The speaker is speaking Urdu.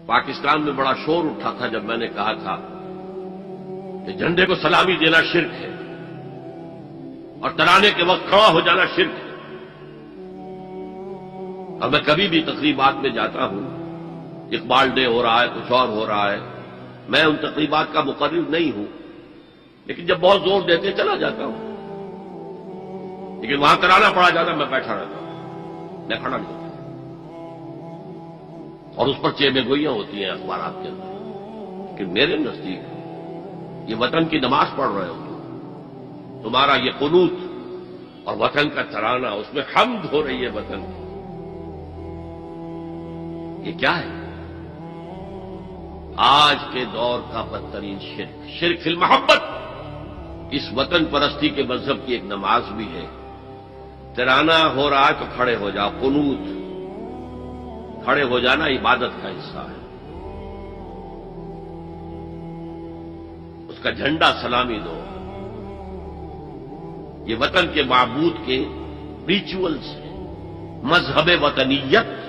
پاکستان میں بڑا شور اٹھا تھا جب میں نے کہا تھا کہ جھنڈے کو سلامی دینا شرک ہے اور ترانے کے وقت کھڑا ہو جانا شرک ہے. اور میں کبھی بھی تقریبات میں جاتا ہوں، اقبال ڈے ہو رہا ہے، کچھ اور ہو رہا ہے، میں ان تقریبات کا مقرر نہیں ہوں، لیکن جب بہت زور دیتے چلا جاتا ہوں. لیکن وہاں ترانہ پڑا جاتا میں بیٹھا رہتا ہوں، میں کھڑا نہیں ہوتا. اور اس پر چیبے گوئیاں ہوتی ہیں اخبارات کے اندر. لیکن میرے نزدیک یہ وطن کی نماز پڑھ رہے ہو تمہارا یہ قنوت اور وطن کا ترانہ، اس میں حمد ہو رہی ہے وطن کی. یہ کیا ہے؟ آج کے دور کا بدترین شرک، شرک فی المحبت. اس وطن پرستی کے مذہب کی ایک نماز بھی ہے. ترانہ ہو رہا ہے تو کھڑے ہو جاؤ، قنوت. کھڑے ہو جانا عبادت کا حصہ ہے. اس کا جھنڈا سلامی دو. یہ وطن کے معبود کے ریچولز ہیں. مذہب وطنیت